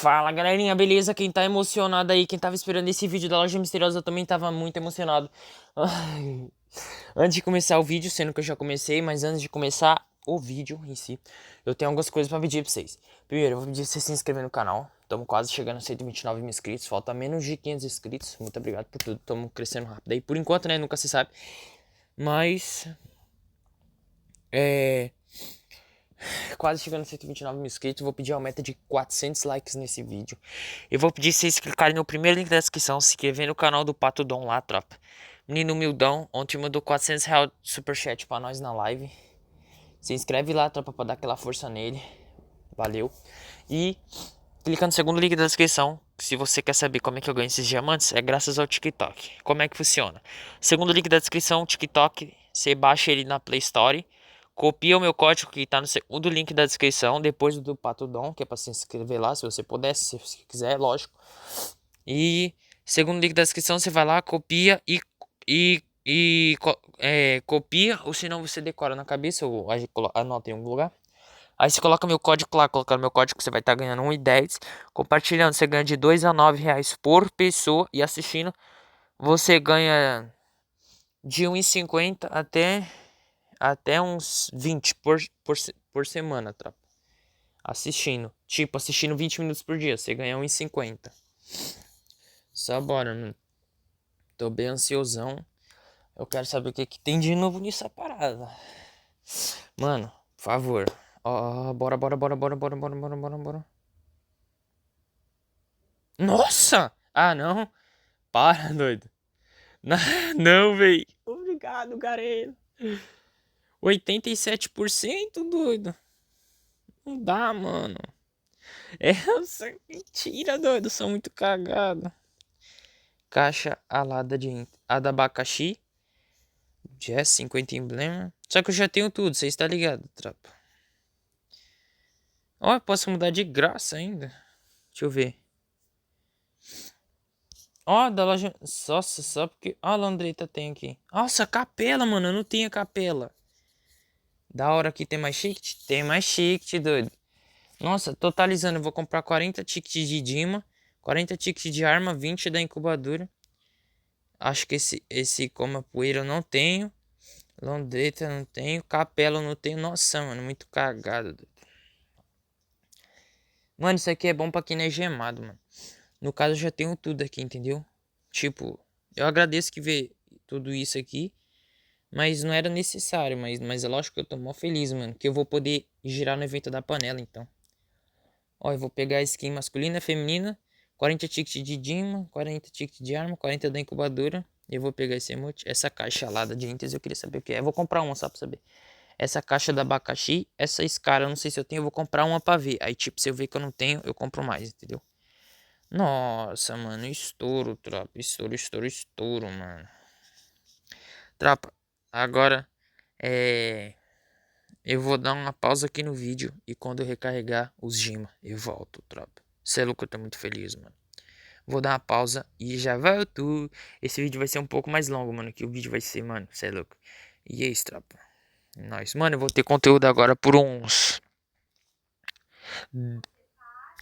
Fala galerinha, beleza? Quem tá emocionado aí, quem tava esperando esse vídeo da loja misteriosa, eu também tava muito emocionado. Ai. Antes de começar o vídeo, sendo que eu já comecei, mas antes de começar o vídeo em si, eu tenho algumas coisas pra pedir pra vocês. Primeiro, eu vou pedir pra vocês se inscreverem no canal. Estamos quase chegando a 129 mil inscritos, falta menos de 500 inscritos. Muito obrigado por tudo, estamos crescendo rápido aí. Por enquanto, né, nunca se sabe. Mas, quase chegando a 129 mil inscritos, vou pedir uma meta de 400 likes nesse vídeo. Eu vou pedir vocês clicarem no primeiro link da descrição, se inscrever no canal do Pato Dom lá, tropa. Menino humildão, ontem mandou 400 reais de superchat pra nós na live. Se inscreve lá, tropa, pra dar aquela força nele. Valeu. E clica no segundo link da descrição. Se você quer saber como é que eu ganho esses diamantes, é graças ao TikTok. Como é que funciona? Segundo link da descrição, TikTok, você baixa ele na Play Store. Copia o meu código que tá no segundo link da descrição, depois do Pato Dom, que é pra se inscrever lá, se você pudesse, se você quiser, lógico. E segundo link da descrição, você vai lá, copia copia, ou senão você decora na cabeça, ou anota em algum lugar. Aí você coloca meu código lá, colocando meu código, você vai estar ganhando 1,10. Compartilhando, você ganha de 2 a 9 reais por pessoa. E assistindo, você ganha de 1,50 até uns 20 por semana, tropa. Assistindo. Tipo, assistindo 20 minutos por dia, você ganha 1,50. Só bora, mano. Tô bem ansiosão. Eu quero saber o que tem de novo nessa parada. Mano, por favor. Ó, bora. Nossa! Ah, não. Para, doido. Não, véi. Obrigado, Garelo. 87%, doido. Não dá, mano. Mentira, doido. Eu sou muito cagado. Caixa alada de abacaxi. Jazz 50 emblema. Só que eu já tenho tudo, você está ligado, tropa. Ó, posso mudar de graça ainda. Deixa eu ver. Ó, da loja. Nossa, só porque. Ó, a Landreta tem aqui. Nossa, capela, mano. Eu não tinha capela. Da hora aqui tem mais ticket? Tem mais ticket, doido. Nossa, totalizando, eu vou comprar 40 tickets de Dima, 40 tickets de arma, 20 da incubadora. Acho que esse coma poeira eu não tenho. Landreta eu não tenho. Capela eu não tenho. Nossa, mano, muito cagado, doido. Mano, isso aqui é bom pra quem não é gemado, mano. No caso, eu já tenho tudo aqui, entendeu? Tipo, eu agradeço que vê tudo isso aqui. Mas não era necessário, mas é lógico que eu tô mó feliz, mano. Que eu vou poder girar no evento da panela, então. Ó, eu vou pegar a skin masculina, feminina. 40 tickets de Dima, 40 tickets de arma, 40 da incubadora. E eu vou pegar esse emote, essa caixa alada de Intes, eu queria saber o que é. Eu vou comprar uma só pra saber. Essa caixa da abacaxi, essa Scar, eu não sei se eu tenho, eu vou comprar uma pra ver. Aí, tipo, se eu ver que eu não tenho, eu compro mais, entendeu? Nossa, mano, estouro, tropa. Estouro, mano. Tropa, agora eu vou dar uma pausa aqui no vídeo e quando eu recarregar os Gima, eu volto, tropa. Cê é louco, eu tô muito feliz, mano. Vou dar uma pausa e já volto. Esse vídeo vai ser um pouco mais longo, mano, que o vídeo vai ser, mano, cê é louco. E é isso, tropa. Nós, mano, eu vou ter conteúdo agora por uns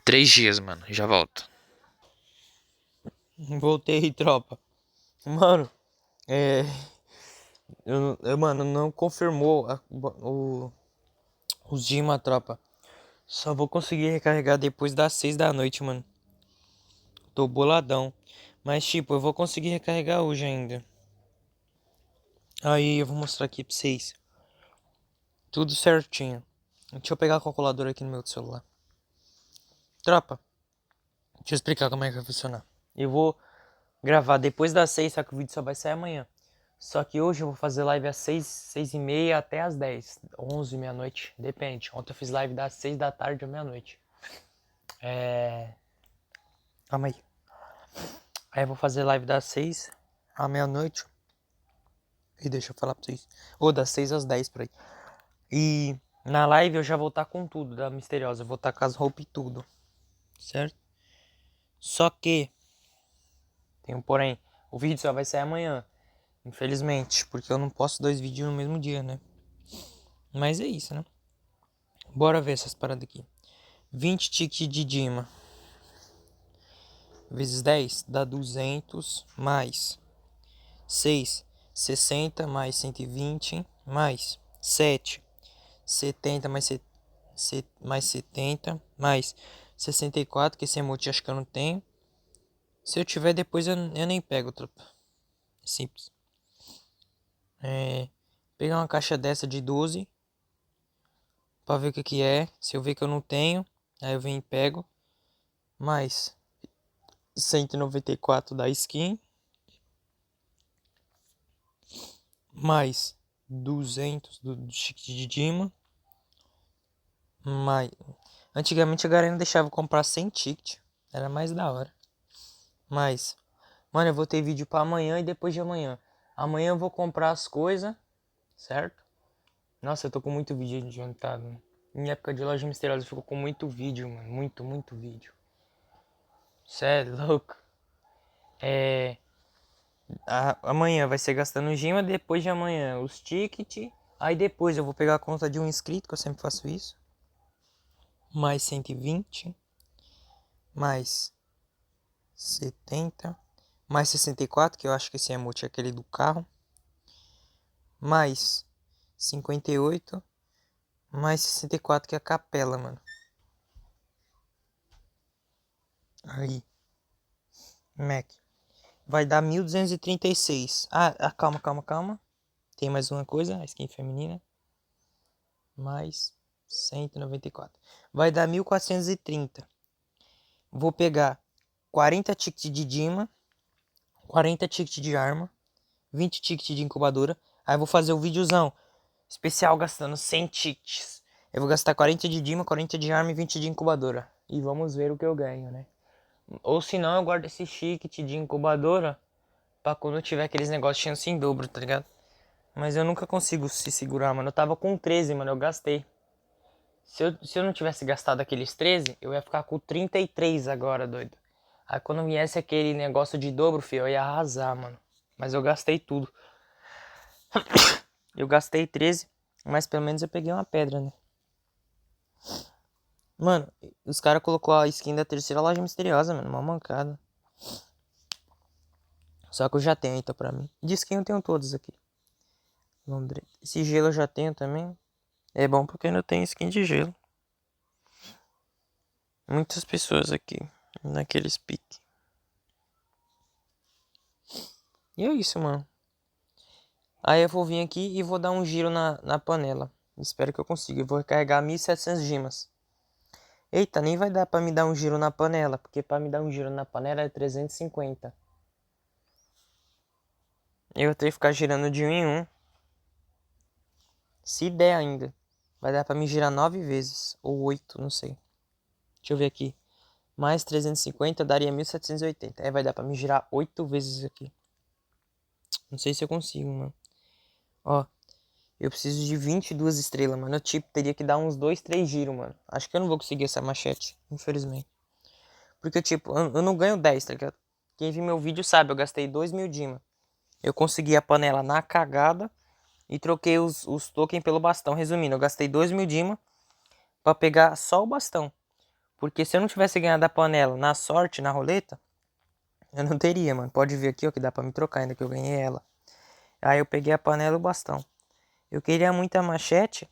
3 dias, mano. Já volto. Voltei, tropa. Mano, mano, não confirmou os Dima, tropa. Só vou conseguir recarregar depois das 6 da noite, mano. Tô boladão. Mas, tipo, eu vou conseguir recarregar hoje ainda. Aí, eu vou mostrar aqui pra vocês. Tudo certinho. Deixa eu pegar a calculadora aqui no meu celular. Tropa, deixa eu explicar como é que vai funcionar. Eu vou gravar depois das 6, só que o vídeo só vai sair amanhã. Só que hoje eu vou fazer live às 6, 6 e meia até às 10, 11, meia-noite, depende. Ontem eu fiz live das 6 da tarde à meia-noite. Calma aí. Aí eu vou fazer live das 6 à meia-noite. E deixa eu falar pra vocês. Ou das 6 às 10 por aí. E na live eu já vou estar com tudo da Misteriosa. Eu vou estar com as roupas e tudo. Certo? Só que tem um porém. O vídeo só vai sair amanhã. Infelizmente. Porque eu não posto 2 vídeos no mesmo dia, né? Mas é isso, né? Bora ver essas paradas aqui. 20 tickets de Dima. vezes 10 dá 200 mais 6, 60 mais 120 mais 7, 70 mais 70 mais 64, que esse emote acho que eu não tenho. Se eu tiver depois eu nem pego, tropa. Simples. Pegar uma caixa dessa de 12 pra ver o que que é. Se eu ver que eu não tenho, aí eu venho e pego. Mais 194 da skin. Mais 200 do Chique de Dima. Mais... Antigamente a galera deixava eu comprar sem ticket. Era mais da hora. Mas, mano, eu vou ter vídeo pra amanhã e depois de amanhã. Amanhã eu vou comprar as coisas, certo? Nossa, eu tô com muito vídeo adiantado, mano. Em época de loja misteriosa eu fico com muito vídeo, mano. Muito vídeo. Cê é louco. Amanhã vai ser gastando gema, depois de amanhã os tickets. Aí depois eu vou pegar a conta de um inscrito, que eu sempre faço isso. Mais 120. Mais 70. Mais 64, que eu acho que esse emote é aquele do carro. Mais 58. Mais 64, que é a capela, mano. Aí. Mac. Vai dar 1236. Calma. Tem mais uma coisa, a skin feminina. Mais 194. Vai dar 1430. Vou pegar 40 tickets de Dima, 40 tickets de arma, 20 tickets de incubadora. Aí vou fazer o videozão especial gastando 100 tickets. Eu vou gastar 40 de Dima, 40 de arma e 20 de incubadora. E vamos ver o que eu ganho, né? Ou se não, eu guardo esse ticket de incubadora pra quando eu tiver aqueles negócios de chance em dobro, tá ligado? Mas eu nunca consigo se segurar, mano. Eu tava com 13, mano. Eu gastei. Se eu não tivesse gastado aqueles 13, eu ia ficar com 33 agora, doido. Aí quando viesse aquele negócio de dobro, filho, eu ia arrasar, mano. Mas eu gastei tudo. Eu gastei 13, mas pelo menos eu peguei uma pedra, né? Mano, os caras colocou a skin da terceira loja misteriosa, mano. Uma mancada. Só que eu já tenho, então, pra mim. De skin eu tenho todos aqui. Esse gelo eu já tenho também. É bom porque ainda tem skin de gelo. Muitas pessoas aqui. Naqueles piques. E é isso, mano. Aí eu vou vir aqui e vou dar um giro na panela. Espero que eu consiga. Eu vou recarregar 1700 gemas. Eita, nem vai dar pra me dar um giro na panela. Porque pra me dar um giro na panela é 350. Eu vou ter que ficar girando de 1 em 1. Se der ainda. Vai dar pra me girar 9 vezes. Ou 8, não sei. Deixa eu ver aqui. Mais 350 daria 1780. Aí vai dar pra me girar 8 vezes aqui. Não sei se eu consigo, mano. Ó. Eu preciso de 22 estrelas, mano. Eu, tipo, teria que dar uns 2, 3 giros, mano. Acho que eu não vou conseguir essa machete, infelizmente. Porque, tipo, eu não ganho 10, tá ligado? Quem viu meu vídeo sabe, eu gastei 2.000 Dima. Eu consegui a panela na cagada e troquei os tokens pelo bastão. Resumindo, eu gastei 2.000 Dima pra pegar só o bastão. Porque se eu não tivesse ganhado a panela na sorte, na roleta, eu não teria, mano. Pode ver aqui, ó, que dá pra me trocar ainda que eu ganhei ela. Aí eu peguei a panela e o bastão. Eu queria muito a machete,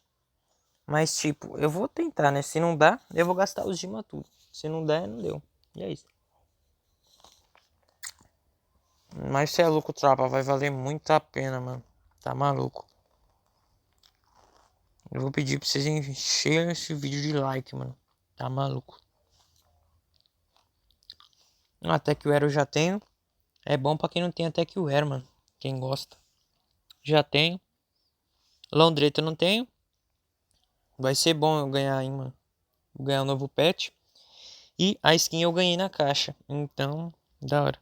mas tipo, eu vou tentar, né? Se não dá, eu vou gastar os Dima tudo. Se não der, não deu. E é isso. Mas se é louco, tropa, vai valer muito a pena, mano. Tá maluco. Eu vou pedir pra vocês encherem esse vídeo de like, mano. Tá maluco. Até que o Hero eu já tenho. É bom pra quem não tem até que o Hero, mano. Quem gosta. Já tenho. Londreta eu não tenho. Vai ser bom eu ganhar, hein, mano. Vou ganhar um novo pet. E a skin eu ganhei na caixa. Então, da hora.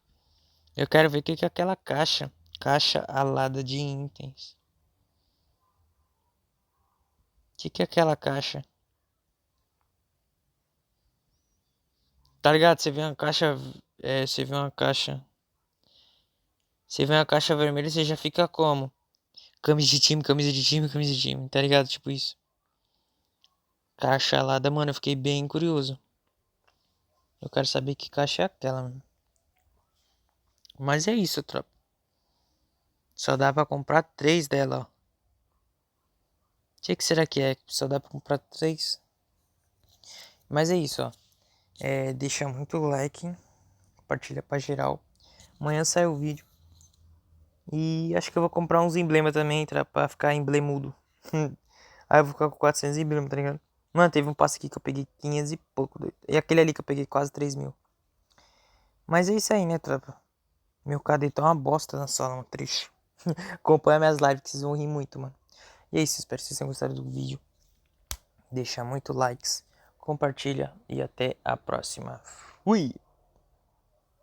Eu quero ver o que é aquela caixa. Caixa alada de itens. O que é aquela caixa? Tá ligado? Você vê uma caixa. Você vê uma caixa. Você vê uma caixa vermelha e você já fica como? Camisa de time, camisa de time, camisa de time. Tá ligado? Tipo isso. Caixa alada, mano. Eu fiquei bem curioso. Eu quero saber que caixa é aquela, mano. Mas é isso, tropa. Só dá pra comprar 3 dela, ó. O que será que é? Só dá pra comprar 3? Mas é isso, ó. Deixa muito like. Compartilha pra geral. Amanhã sai o vídeo. E acho que eu vou comprar uns emblemas também, pra ficar emblemudo. Aí eu vou ficar com 400 emblemas, tá ligado? Mano, teve um passe aqui que eu peguei 500 e pouco, doido. E aquele ali que eu peguei quase 3.000. Mas é isso aí, né, tropa? Meu KD tá uma bosta na sala, mano, triste. Acompanha minhas lives que vocês vão rir muito, mano. E é isso, espero que vocês tenham gostado do vídeo. Deixa muito likes, compartilha e até a próxima. Fui!